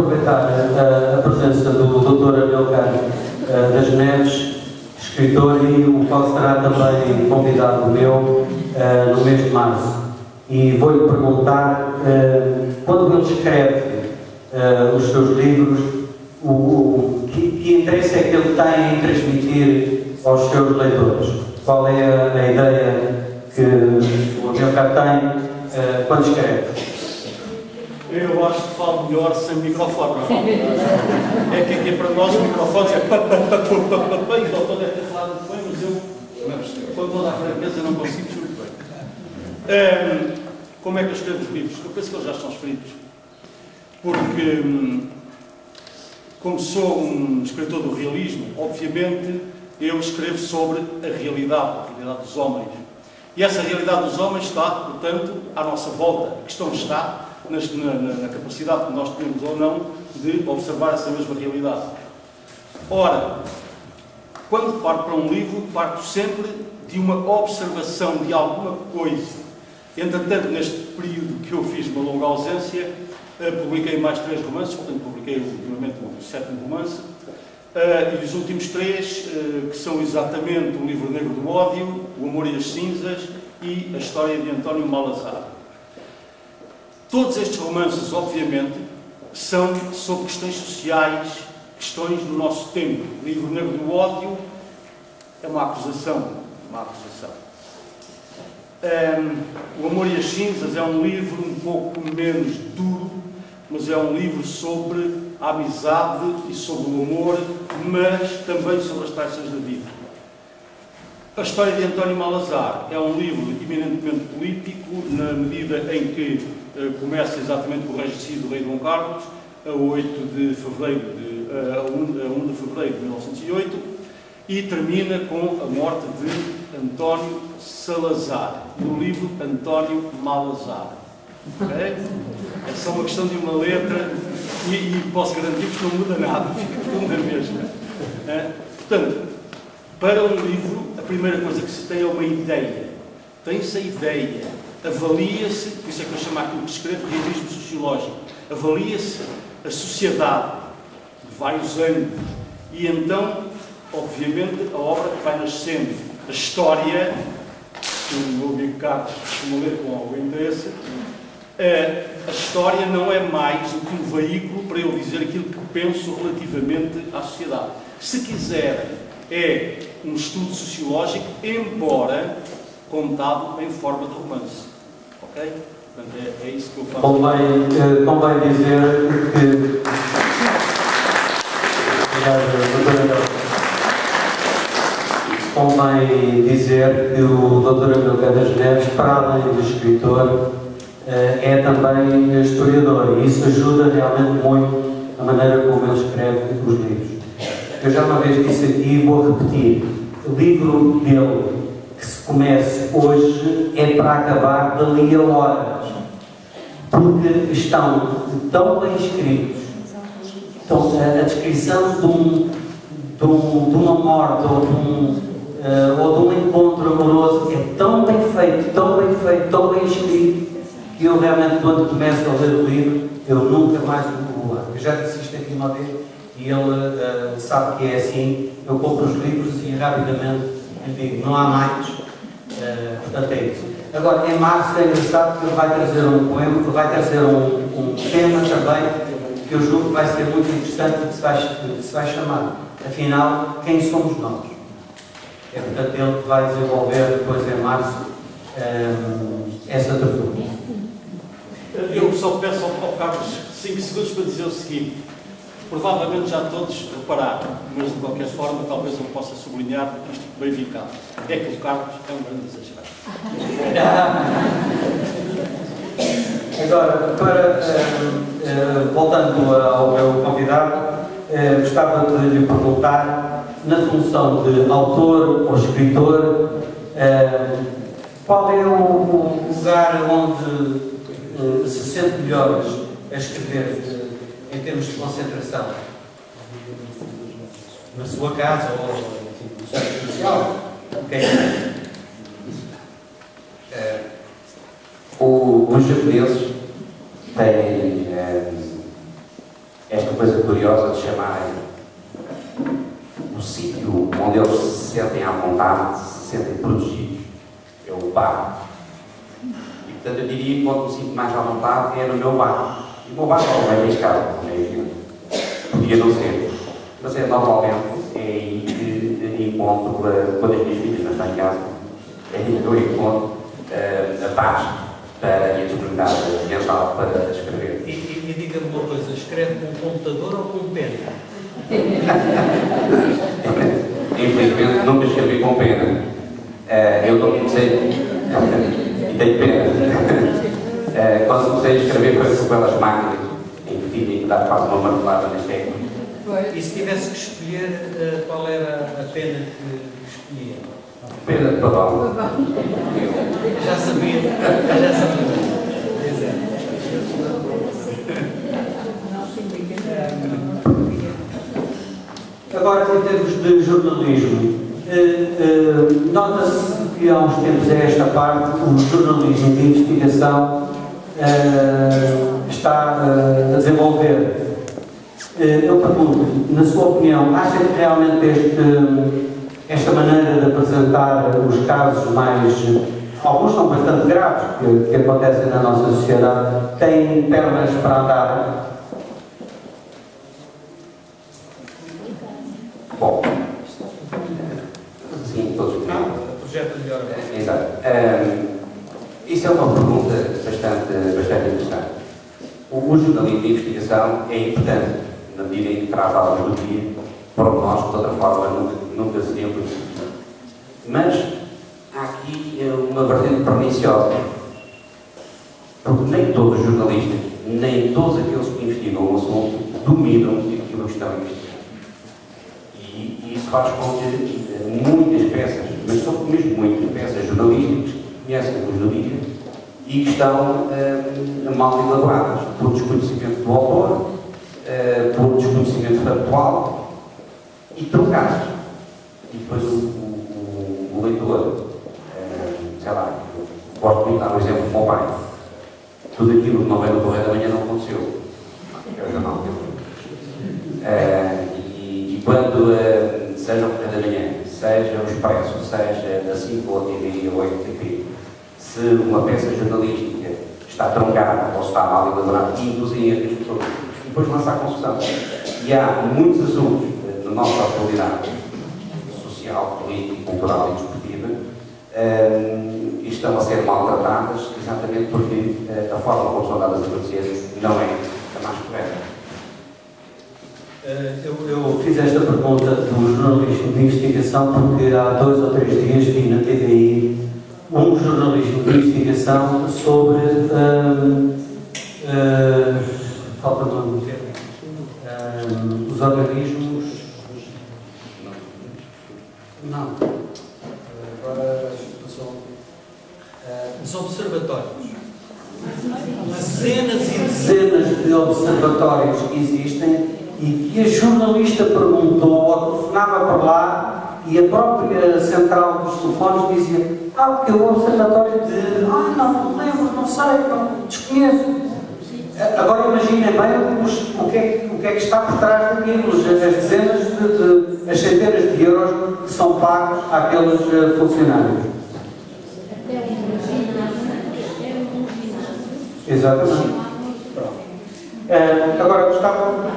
Aproveitar a presença do Dr. Amilcar das Neves, escritor, e o qual será também convidado meu no mês de março. E vou-lhe perguntar, quando ele escreve os seus livros, que interesse é que ele tem em transmitir aos seus leitores? Qual é a ideia que o Amilcar tem quando escreve? Eu acho que falo melhor sem microfone. É que aqui para nós o microfone é e o doutor deve ter falado muito bem, mas eu, com toda a franqueza, não consigo muito bem. Como é que eu escrevo os livros? Eu penso que eles já estão escritos. Porque, como sou um escritor do realismo, obviamente eu escrevo sobre a realidade dos homens. E essa realidade dos homens está, portanto, à nossa volta. A questão está na capacidade que nós temos ou não de observar essa mesma realidade. Ora, quando parto para um livro, parto sempre de uma observação de alguma coisa. Entretanto, neste período que eu fiz uma longa ausência, publiquei mais 3 romances, portanto, publiquei ultimamente o 7º romance, e os últimos 3, que são exatamente O Livro Negro do Ódio, O Amor e as Cinzas e A História de António Malazar. Todos estes romances, obviamente, são sobre questões sociais, questões do nosso tempo. O Livro Negro do Ódio é uma acusação. O Amor e as Cinzas é um livro um pouco menos duro, mas é um livro sobre a amizade e sobre o amor, mas também sobre as traições da vida. A História de António Malazar é um livro eminentemente político, na medida em que começa exatamente com o regicídio do rei Dom Carlos, a 1 de fevereiro de 1908, e termina com a morte de António Salazar, no livro António Malazar. Okay? É só uma questão de uma letra e posso garantir-vos que não muda nada, fica tudo na mesma. Portanto, para um livro, a primeira coisa que se tem é uma ideia. Tem-se a ideia, avalia-se, por isso é que eu chamo aquilo que escrevo realismo sociológico, avalia-se a sociedade de vários ângulos e então, obviamente, a obra que vai nascendo, a história, que o meu amigo Carlos costuma ler com algum interesse, a história não é mais do que um veículo para eu dizer aquilo que penso relativamente à sociedade. Se quiserem, é um estudo sociológico, embora contado em forma de romance. Ok? Portanto, é isso que eu faço. Convém dizer que... Convém dizer que o Dr. Amilcar das Neves, para além de escritor, é também historiador, e isso ajuda realmente muito a maneira como ele escreve os livros. Eu já uma vez disse aqui e vou repetir: o livro dele, que se comece hoje, é para acabar dali a horas, porque estão tão bem escritos, a descrição de uma morte ou de um encontro amoroso é tão bem feito, tão bem escrito, que eu realmente, quando começo a ler o livro, eu nunca mais o vou ler. Eu já disse isto aqui uma vez e ele sabe que é assim. Eu compro os livros e rapidamente lhe digo: não há mais. Portanto, é isso. Agora, em março é engraçado que ele vai trazer um poema, que vai trazer um tema também, que eu julgo que vai ser muito interessante, que se vai chamar, afinal, Quem Somos Nós? É, portanto, ele vai desenvolver depois em março essa tertúlia. Eu só peço ao Carlos 5 segundos para dizer o seguinte: provavelmente já todos repararam, mas de qualquer forma talvez eu possa sublinhar, porque isto bem vincado, é que o Carlos é um grande exagerado. Agora, voltando ao meu convidado, gostava de lhe perguntar, na função de autor ou escritor, qual é o lugar onde se sente melhor a escrever, em termos de concentração? Na sua casa ou no centro social? Okay. Os japoneses têm curiosa de chamarem o sítio onde eles se sentem à vontade, se sentem protegidos, é o bar. E portanto eu diria que onde me sinto mais à vontade é no meu bar. E o meu bar não é arriscado, não é evidente. Podia não ser. Mas é normalmente é aí que encontro, quando as minhas filhas não estão em casa, é aí que eu encontro a paz para a disponibilidade mental para escrever. E diga-me uma coisa, escreve com um computador ou com pena? Infelizmente nunca escrevi com pena. Eu não comecei e tenho pena. Quando comecei a escrever foi pelas máquinas, em que tive que dar quase uma martelada nas técnicas. E se tivesse que escolher, qual era a pena que escolhia? Pena de pavão. Já sabia, já sabia. Agora, em termos de jornalismo, nota-se que há uns tempos a esta parte o jornalismo de investigação está a desenvolver. Eu pergunto, na sua opinião, acha que realmente esta maneira de apresentar os casos mais, alguns são bastante graves, que acontecem na nossa sociedade, têm pernas para andar? Bom, sim, todos os Projeto melhor. Exato. Isso é uma pergunta bastante interessante. O jornalismo de investigação é importante, na medida em que traz algo do dia, para nós, de outra forma, nunca seriam conhecidos. Mas há aqui uma vertente perniciosa. Porque nem todos os jornalistas, nem todos aqueles que investigam o assunto, dominam aquilo que estão a investigar. E isso faz com que muitas peças, mas são mesmo muitas peças jornalísticas que conhecem os do mídia e que estão mal elaboradas por desconhecimento do autor, por desconhecimento factual e truncadas. E depois o leitor, sei lá, gosto muito de dar um exemplo do meu pai. Tudo aquilo que não veio no Correio da Manhã não aconteceu. É o jornal dele. E quando, seja o Correio da Manhã, seja o Expresso, seja da 5 ou TV ou RTP, se uma peça jornalística está truncada ou está mal elaborada, induzem as pessoas e depois lança a confusão. E há muitos assuntos na nossa atualidade social, política, cultural e desportiva e estão a ser maltratadas exatamente porque a forma como são dadas as notícias não é a mais correta. Eu fiz esta pergunta do jornalismo de investigação porque há 2 ou 3 dias vi na TVI um jornalismo de investigação sobre falta de nome, os organismos. Não. Agora passou. Os observatórios. Dezenas e Dezenas de observatórios que existem e que a jornalista perguntou ou telefonava para lá e a própria central dos telefones dizia porque o observatório de não me lembro, não sei, não, desconheço. Agora imaginem bem o que é que está por trás daquilo, as dezenas as centenas de euros que são pagos àqueles funcionários. Exatamente. Agora gostava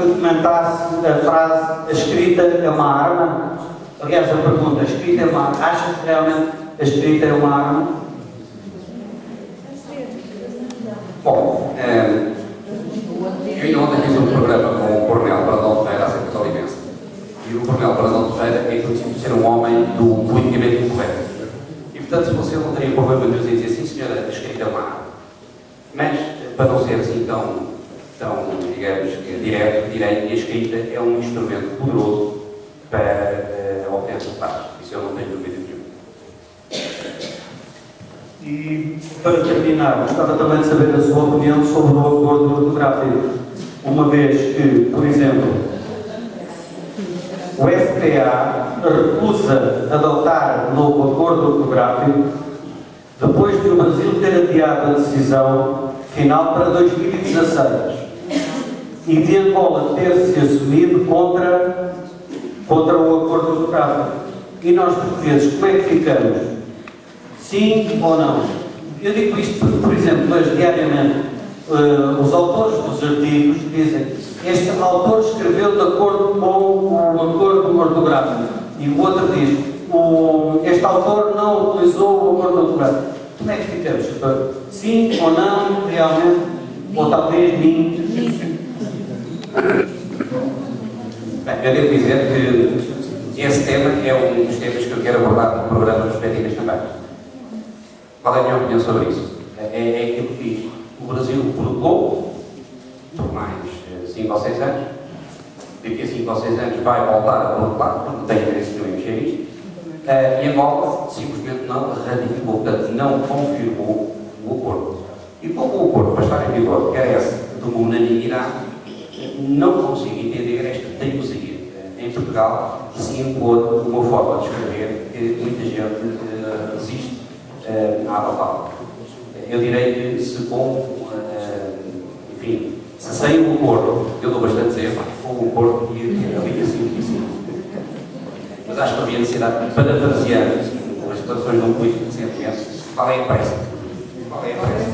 que comentasse a frase: a escrita é uma arma. Aliás, a pergunta: a escrita é uma arma? Acha que realmente a escrita é uma arma? Bom, eu ainda ontem fiz um programa com o Coronel Brandão Ferreira acerca da Olivença. E o Coronel Brandão Ferreira é conhecido por ser um homem do politicamente incorreto. E portanto, se você não teria problema de dizer sim, senhora, a escrita é uma arma. Mas, para não ser assim tão digamos, direto, direi que a escrita é um instrumento poderoso para obter resultados. Isso eu não tenho dúvida nenhuma. E, para terminar, gostava também de saber a sua opinião sobre o acordo ortográfico. Uma vez que, por exemplo, o FPA recusa adotar um novo acordo ortográfico depois de o Brasil ter adiado a decisão final para 2016. e de Angola ter-se assumido contra o acordo ortográfico. E nós, portugueses, como é que ficamos? Sim ou não? Eu digo isto porque, por exemplo, hoje, diariamente, os autores dos artigos dizem este autor escreveu de acordo com o acordo ortográfico. E o outro diz este autor não utilizou o acordo ortográfico. Como é que ficamos? Sim ou não, realmente? Ou talvez sim? Bem, eu devo dizer que esse tema é um dos temas que eu quero abordar no programa Perspectivas também. Qual é a minha opinião sobre isso? É aquilo que diz. O Brasil provocou por mais 5 ou 6 anos. Daqui a 5 ou 6 anos vai voltar a provocar, porque não tem interesse nenhum em mexer isto. E Angola simplesmente não ratificou, portanto, não confirmou o acordo. E como o acordo para estar em vigor carece de uma unanimidade, não consigo entender esta teimosia em Portugal que se impor uma forma de escrever que muita gente resiste a adotar. Eu direi que se enfim, se sem o acordo, eu dou bastante exemplo, com o acordo e ali assim. Mas acho que havia necessidade de parafrasear as declarações de um político recentemente. Qual é a pressa? Qual é a pressa?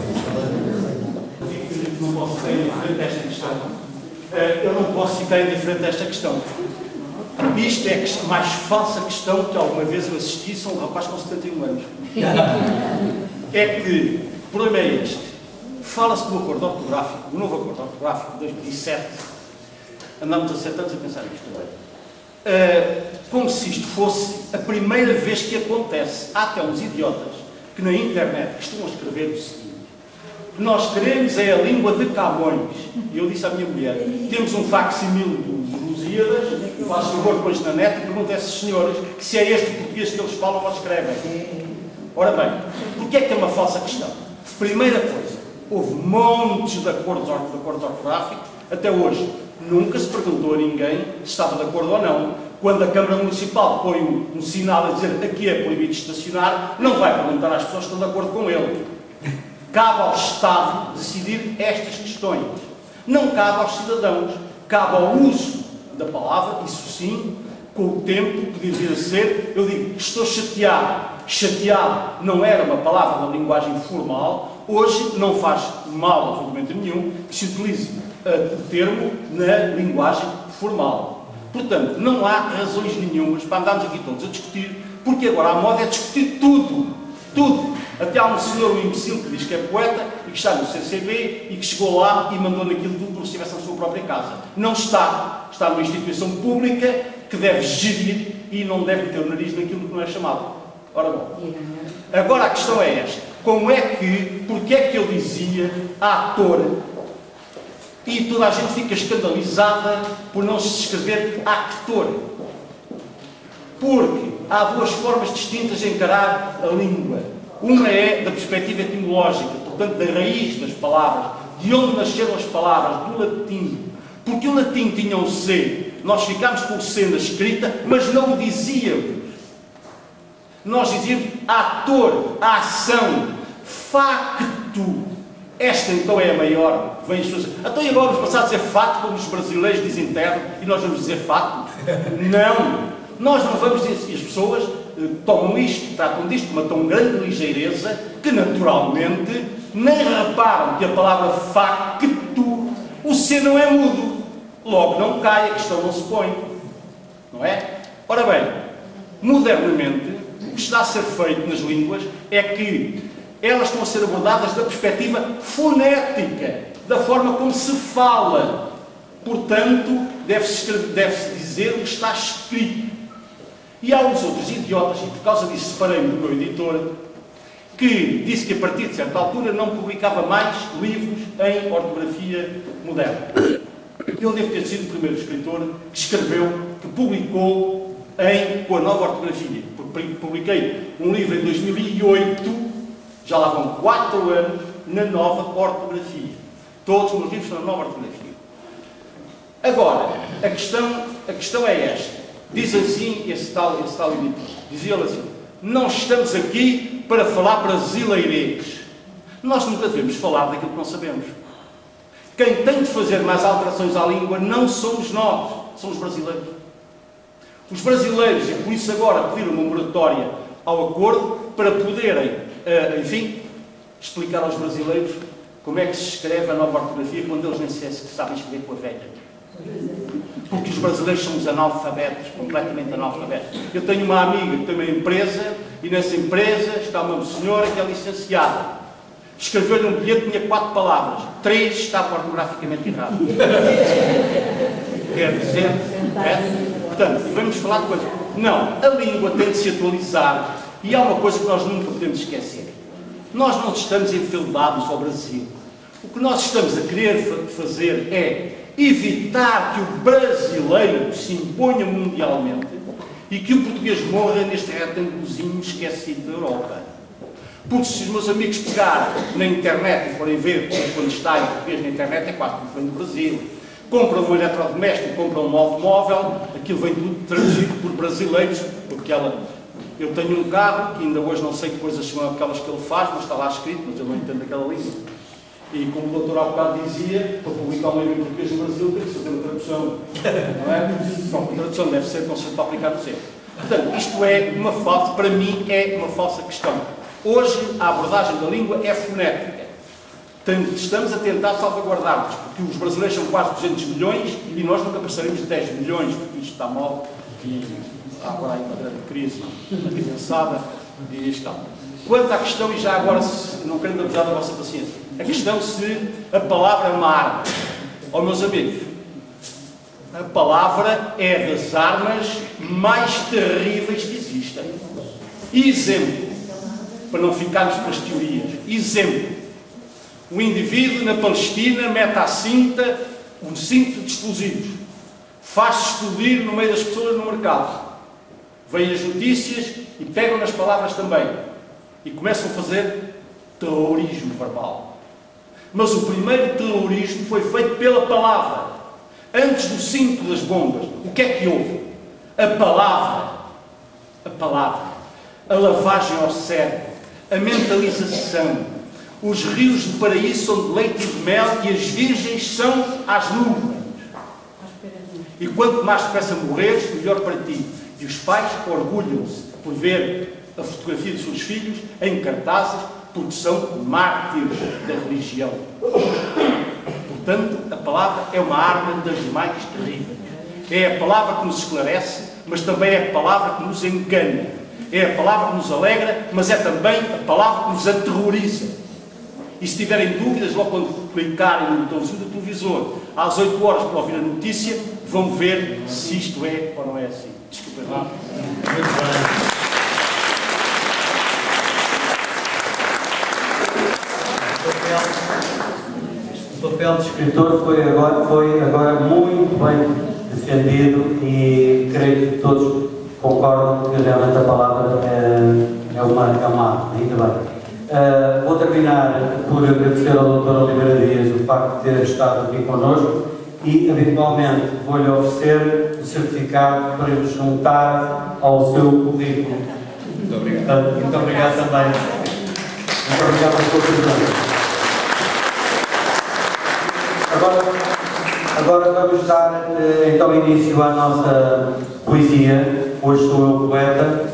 Não posso ficar indiferente a esta questão. Eu não posso ficar indiferente a esta questão. Isto é a mais falsa questão que alguma vez eu assisti, sou um rapaz com 71 anos. É que o problema é este. Fala-se do acordo ortográfico, do novo acordo ortográfico de 2007. Andamos há 7 anos a pensar nisto também. Como se isto fosse a primeira vez que acontece. Há até uns idiotas que na internet costumam escrever o seguinte: nós queremos é a língua de Camões. E eu disse à minha mulher, temos um facsimile dos Lusíadas, faço favor depois na net e pergunto a esses senhores se é este o português que eles falam ou escrevem. Ora bem, porque é que é uma falsa questão? Primeira coisa, houve montes de acordos ortográficos, até hoje nunca se perguntou a ninguém se estava de acordo ou não. Quando a Câmara Municipal põe um sinal a dizer aqui é proibido estacionar, não vai perguntar às pessoas se estão de acordo com ele. Cabe ao Estado decidir estas questões. Não cabe aos cidadãos. Cabe ao uso da palavra, isso sim, com o tempo podia vir a ser, eu digo, estou chateado. Chateado não era uma palavra na linguagem formal, hoje não faz mal absolutamente nenhum que se utilize o termo na linguagem formal. Portanto, não há razões nenhumas para andarmos aqui todos a discutir, porque agora a moda é discutir tudo. Tudo. Até há um senhor, um imbecil, que diz que é poeta e que está no CCB e que chegou lá e mandou naquilo tudo como se estivesse na sua própria casa. Não está. Está numa instituição pública que deve gerir e não deve meter o nariz naquilo que não é chamado. Ora bom. Agora a questão é esta. Porque é que eu dizia ator? E toda a gente fica escandalizada por não se escrever actor. Porque há duas formas distintas de encarar a língua. Uma é da perspectiva etimológica, portanto, da raiz das palavras, de onde nasceram as palavras, do latim. Porque o latim tinha um C, nós ficámos com o C na escrita, mas não o dizíamos. Nós dizíamos ator, ação, facto. Esta então é a maior. Vem as pessoas. Então e agora vamos passar a dizer fato, como os brasileiros dizem terno, e nós vamos dizer fato? Não. Nós não vamos dizer, e as pessoas tomam isto, tratam disto com uma tão grande ligeireza, que naturalmente nem reparam que a palavra facto, o C não é mudo. Logo não cai, a questão não se põe. Não é? Ora bem, modernamente, o que está a ser feito nas línguas é que elas estão a ser abordadas da perspectiva fonética, da forma como se fala. Portanto, deve-se dizer o que está escrito. E há uns outros idiotas, e por causa disso separei-me do meu editor, que disse que a partir de certa altura não publicava mais livros em ortografia moderna. Eu devo ter sido o primeiro escritor que escreveu, que publicou com a nova ortografia. Publiquei um livro em 2008, já lá vão 4 anos, na nova ortografia. Todos os meus livros são na nova ortografia. Agora, a questão é esta. Diz assim esse tal editor. Dizia ele assim: não estamos aqui para falar brasileirês. Nós nunca devemos falar daquilo que não sabemos. Quem tem de fazer mais alterações à língua não somos nós, são os brasileiros. Os brasileiros, e por isso agora pediram uma moratória ao acordo para poderem, enfim, explicar aos brasileiros como é que se escreve a nova ortografia quando eles nem sequer sabem escrever com a velha. Porque os brasileiros somos analfabetos, completamente analfabetos. Eu tenho uma amiga que tem uma empresa e nessa empresa está uma senhora que é licenciada. Escreveu-lhe um bilhete que tinha 4 palavras. 3 estavam ortograficamente erradas. Quer dizer, portanto, vamos falar de coisas. Não, a língua tem de se atualizar e há uma coisa que nós nunca podemos esquecer. Nós não estamos enfildados ao Brasil. O que nós estamos a querer fazer é evitar que o brasileiro se imponha mundialmente e que o português morra neste retângulozinho esquecido da Europa. Porque se os meus amigos pegarem na internet e forem ver quando está em português na internet, é quase tudo vem do Brasil. Compram um eletrodoméstico, compram um automóvel, aquilo vem tudo traduzido por brasileiros, porque eu tenho um carro, que ainda hoje não sei que coisas são aquelas que ele faz, mas está lá escrito, mas eu não entendo aquela língua. E como o doutor há bocado dizia, para publicar um livro em português no Brasil tem que fazer uma tradução, não é? Não, a tradução deve ser conceito para aplicar no sempre. Portanto, isto é uma falsa, para mim é uma falsa questão. Hoje a abordagem da língua é fonética. Estamos a tentar salvaguardar-nos, porque os brasileiros são quase 200 milhões e nós nunca passaremos de 10 milhões, porque isto está mal e há agora aí uma grande crise pensada e isto está. Quanto à questão, e já agora, não querendo abusar da vossa paciência, a questão se a palavra é uma arma. Ó meus amigos, a palavra é das armas mais terríveis que existem. Exemplo, para não ficarmos com as teorias, exemplo, o indivíduo na Palestina mete à cinta um cinto de explosivos, faz-se explodir no meio das pessoas no mercado. Vêm as notícias e pegam nas palavras também. E começam a fazer terrorismo verbal. Mas o primeiro terrorismo foi feito pela palavra. Antes do cinto das bombas, o que é que houve? A palavra. A palavra. A lavagem ao cérebro. A mentalização. Os rios do paraíso são de leite e de mel e as virgens são às nuvens. E quanto mais depressa morreres, melhor para ti. E os pais orgulham-se por ver a fotografia dos seus filhos em cartazes, porque são mártires da religião. Portanto, a palavra é uma arma das mais terríveis. É a palavra que nos esclarece, mas também é a palavra que nos engana. É a palavra que nos alegra, mas é também a palavra que nos aterroriza. E se tiverem dúvidas, logo quando clicarem no botãozinho do televisor, às 8 horas para ouvir a notícia, vão ver se isto é ou não é assim. Desculpem lá. O papel de escritor foi agora muito bem defendido e creio que todos concordam que realmente a palavra é uma arma, ainda bem. Vou terminar por agradecer ao Dr. Oliveira Dias o facto de ter estado aqui connosco e, habitualmente, vou-lhe oferecer o certificado para ele juntar ao seu currículo. Muito obrigado. Muito obrigado também. Muito obrigado pela sua presença. Agora vamos dar então início à nossa poesia. Hoje sou eu poeta.